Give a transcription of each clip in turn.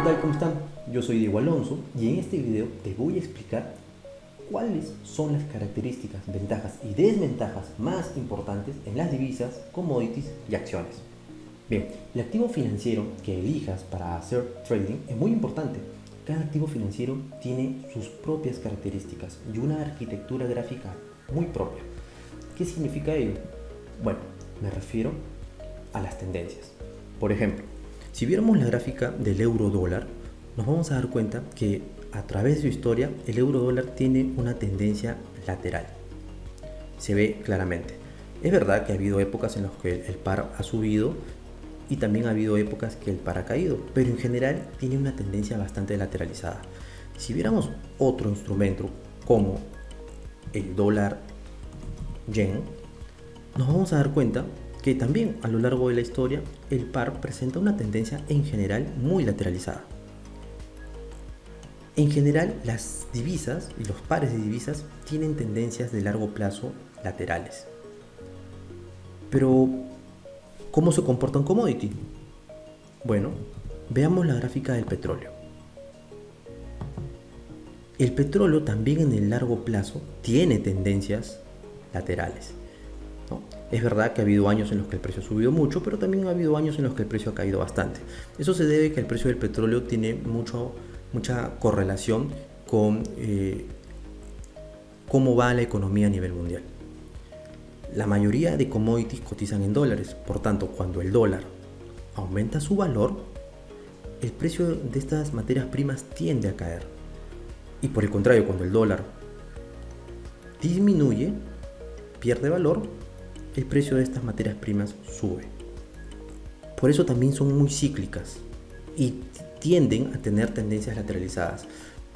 tal? ¿Cómo están? Yo soy Diego Alonso y en este video te voy a explicar cuáles son las características, ventajas y desventajas más importantes en las divisas, commodities y acciones. Bien, el activo financiero que elijas para hacer trading es muy importante. Cada activo financiero tiene sus propias características y una arquitectura gráfica muy propia. ¿Qué significa ello? Bueno, me refiero a las tendencias. Por ejemplo, si viéramos la gráfica del euro dólar, nos vamos a dar cuenta que a través de su historia el euro dólar tiene una tendencia lateral. Se ve claramente. Es verdad que ha habido épocas en las que el par ha subido y también ha habido épocas que el par ha caído, pero en general tiene una tendencia bastante lateralizada. Si viéramos otro instrumento como el dólar yen, nos vamos a dar cuenta que también a lo largo de la historia el par presenta una tendencia en general muy lateralizada. En general las divisas y los pares de divisas tienen tendencias de largo plazo laterales. Pero, ¿cómo se comporta un commodity? Bueno, veamos la gráfica del petróleo. El petróleo también en el largo plazo tiene tendencias laterales, ¿no? Es verdad que ha habido años en los que el precio ha subido mucho, pero también ha habido años en los que el precio ha caído bastante. Eso se debe a que el precio del petróleo tiene mucha correlación con cómo va la economía a nivel mundial. La mayoría de commodities cotizan en dólares, por tanto, cuando el dólar aumenta su valor, el precio de estas materias primas tiende a caer. Y por el contrario, cuando el dólar disminuye, pierde valor, el precio de estas materias primas sube. Por eso también son muy cíclicas y tienden a tener tendencias lateralizadas.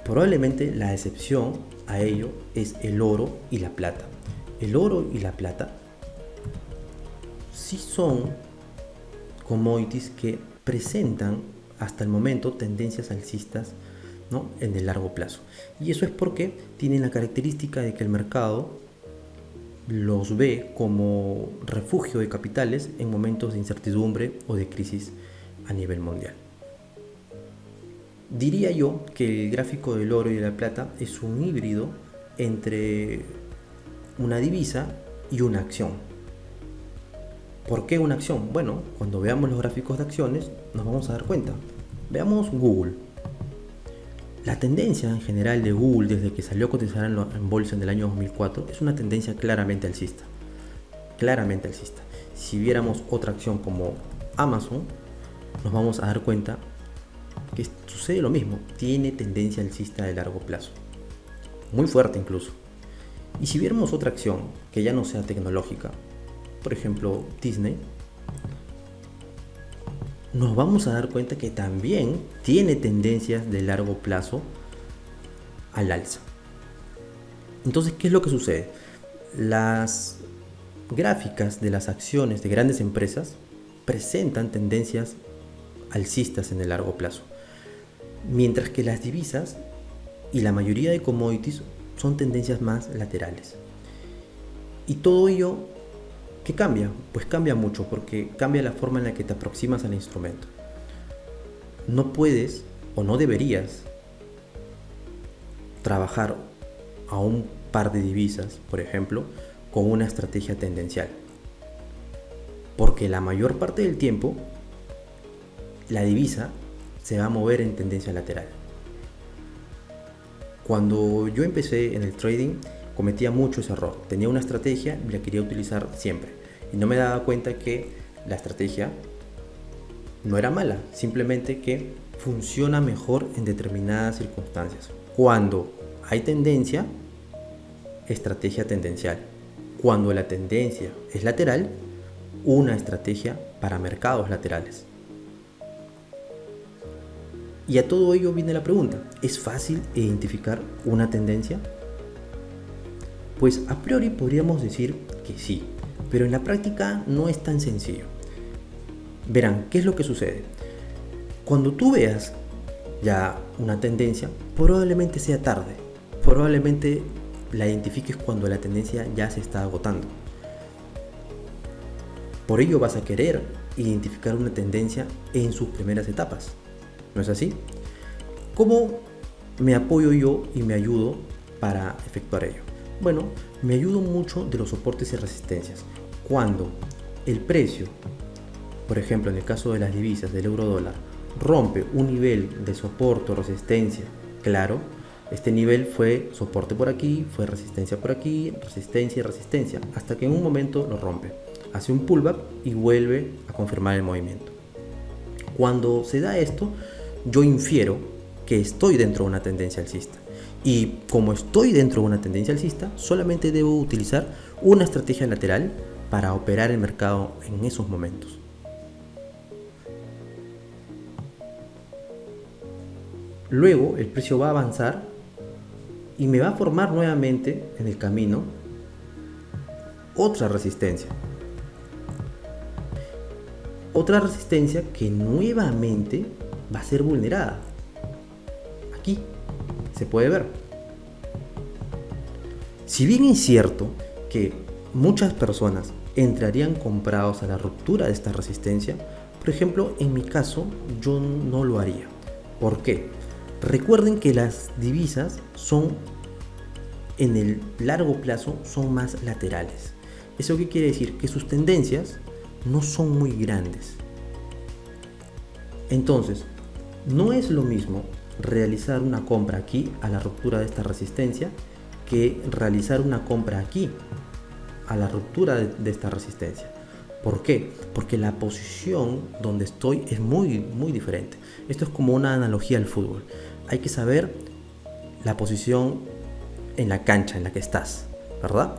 Probablemente la excepción a ello es el oro y la plata. El oro y la plata sí son commodities que presentan hasta el momento tendencias alcistas, ¿no?, en el largo plazo. Y eso es porque tienen la característica de que el mercado los ve como refugio de capitales en momentos de incertidumbre o de crisis a nivel mundial. Diría yo que el gráfico del oro y de la plata es un híbrido entre una divisa y una acción. ¿Por qué una acción? Bueno, cuando veamos los gráficos de acciones nos vamos a dar cuenta. Veamos Google. La tendencia en general de Google desde que salió a cotizar en bolsa en el año 2004 es una tendencia claramente alcista. Claramente alcista. Si viéramos otra acción como Amazon, nos vamos a dar cuenta que sucede lo mismo. Tiene tendencia alcista de largo plazo. Muy fuerte incluso. Y si viéramos otra acción que ya no sea tecnológica, por ejemplo Disney, nos vamos a dar cuenta que también tiene tendencias de largo plazo al alza. Entonces, ¿qué es lo que sucede? Las gráficas de las acciones de grandes empresas presentan tendencias alcistas en el largo plazo, mientras que las divisas y la mayoría de commodities son tendencias más laterales. Y todo ello, ¿qué cambia? Pues cambia mucho porque cambia la forma en la que te aproximas al instrumento. No puedes o no deberías trabajar a un par de divisas, por ejemplo, con una estrategia tendencial. Porque la mayor parte del tiempo la divisa se va a mover en tendencia lateral. Cuando yo empecé en el trading cometía mucho ese error. Tenía una estrategia y la quería utilizar siempre. Y no me daba cuenta que la estrategia no era mala, simplemente que funciona mejor en determinadas circunstancias. Cuando hay tendencia, estrategia tendencial. Cuando la tendencia es lateral, una estrategia para mercados laterales. Y a todo ello viene la pregunta, ¿es fácil identificar una tendencia? Pues a priori podríamos decir que sí, pero en la práctica no es tan sencillo. Verán, ¿qué es lo que sucede? Cuando tú veas ya una tendencia, probablemente sea tarde, probablemente la identifiques cuando la tendencia ya se está agotando. Por ello vas a querer identificar una tendencia en sus primeras etapas. ¿No es así? ¿Cómo me apoyo yo y me ayudo para efectuar ello? Bueno, me ayudo mucho de los soportes y resistencias. Cuando el precio, por ejemplo en el caso de las divisas del euro dólar, rompe un nivel de soporte o resistencia, claro, este nivel fue soporte por aquí, fue resistencia por aquí, resistencia y resistencia, hasta que en un momento lo rompe, hace un pullback y vuelve a confirmar el movimiento. Cuando se da esto, yo infiero que estoy dentro de una tendencia alcista. Y como estoy dentro de una tendencia alcista, solamente debo utilizar una estrategia lateral para operar el mercado en esos momentos. Luego el precio va a avanzar y me va a formar nuevamente en el camino otra resistencia. Otra resistencia que nuevamente va a ser vulnerada. Aquí se puede ver. Si bien es cierto que muchas personas entrarían comprados a la ruptura de esta resistencia, por ejemplo, en mi caso yo no lo haría. ¿Por qué? Recuerden que las divisas son, en el largo plazo, son más laterales. ¿Eso qué quiere decir? Que sus tendencias no son muy grandes. Entonces, no es lo mismo realizar una compra aquí a la ruptura de esta resistencia que realizar una compra aquí a la ruptura de esta resistencia. ¿Por qué? Porque la posición donde estoy es muy diferente. Esto es como una analogía al fútbol. Hay que saber la posición en la cancha en la que estás, ¿verdad?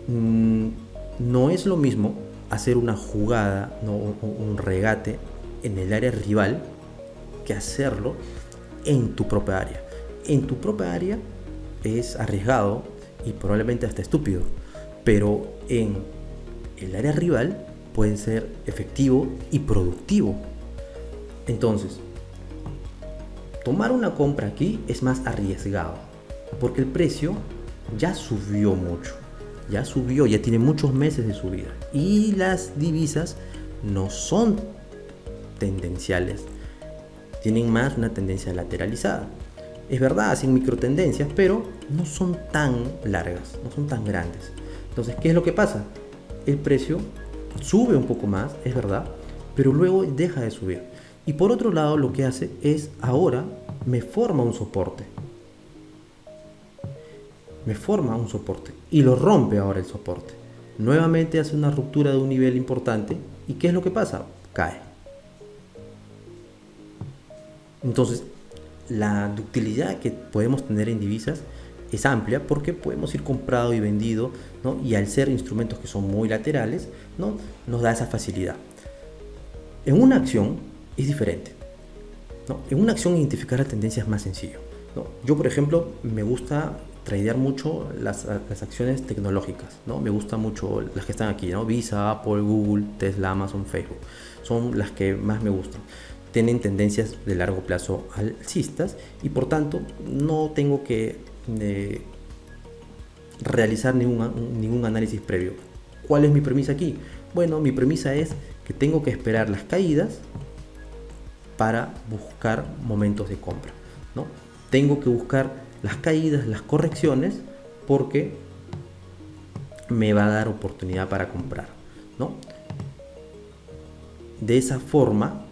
No es lo mismo hacer una jugada, ¿no? un regate en el área rival que hacerlo en tu propia área. En tu propia área es arriesgado y probablemente hasta estúpido, pero en el área rival puede ser efectivo y productivo. Entonces, tomar una compra aquí es más arriesgado porque el precio ya subió mucho, ya tiene muchos meses de subida y las divisas no son tendenciales, tienen más una tendencia lateralizada. Es verdad, hacen microtendencias, pero no son tan largas, no son tan grandes. Entonces, ¿qué es lo que pasa? El precio sube un poco más, es verdad, pero luego deja de subir. Y por otro lado, lo que hace es, ahora me forma un soporte. Me forma un soporte y lo rompe ahora el soporte. Nuevamente hace una ruptura de un nivel importante. ¿Y qué es lo que pasa? Cae. Entonces, la ductilidad que podemos tener en divisas es amplia porque podemos ir comprado y vendido, ¿no? Y al ser instrumentos que son muy laterales, ¿no? Nos da esa facilidad. En una acción es diferente, ¿no? En una acción identificar la tendencia es más sencillo, ¿no? Yo, por ejemplo, me gusta tradear mucho las acciones tecnológicas, ¿no? Me gustan mucho las que están aquí, ¿no? Visa, Apple, Google, Tesla, Amazon, Facebook. Son las que más me gustan. Tienen tendencias de largo plazo alcistas y por tanto no tengo que realizar ningún análisis previo. ¿Cuál es mi premisa aquí? Bueno, mi premisa es que tengo que esperar las caídas para buscar momentos de compra, ¿no? Tengo que buscar las caídas, las correcciones, porque me va a dar oportunidad para comprar, ¿no? De esa forma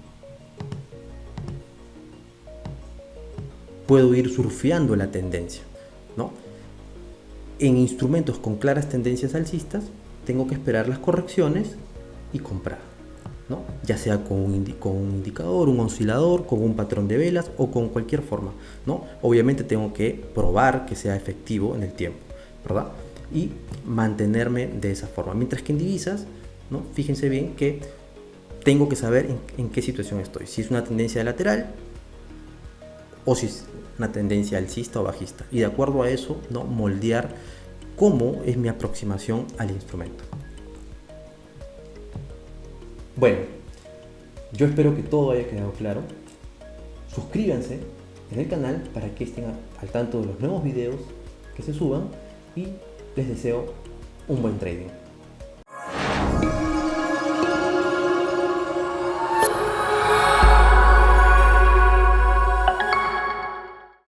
puedo ir surfeando la tendencia, ¿no? En instrumentos con claras tendencias alcistas tengo que esperar las correcciones y comprar, ¿no? Ya sea con un indicador, un oscilador, con un patrón de velas o con cualquier forma, ¿no? Obviamente tengo que probar que sea efectivo en el tiempo, ¿verdad? Y mantenerme de esa forma. Mientras que en divisas, ¿no? Fíjense bien que tengo que saber en qué situación estoy. Si es una tendencia lateral o si es una tendencia alcista o bajista. Y de acuerdo a eso, ¿no? Moldear cómo es mi aproximación al instrumento. Bueno, yo espero que todo haya quedado claro. Suscríbanse en el canal para que estén al tanto de los nuevos videos que se suban y les deseo un buen trading.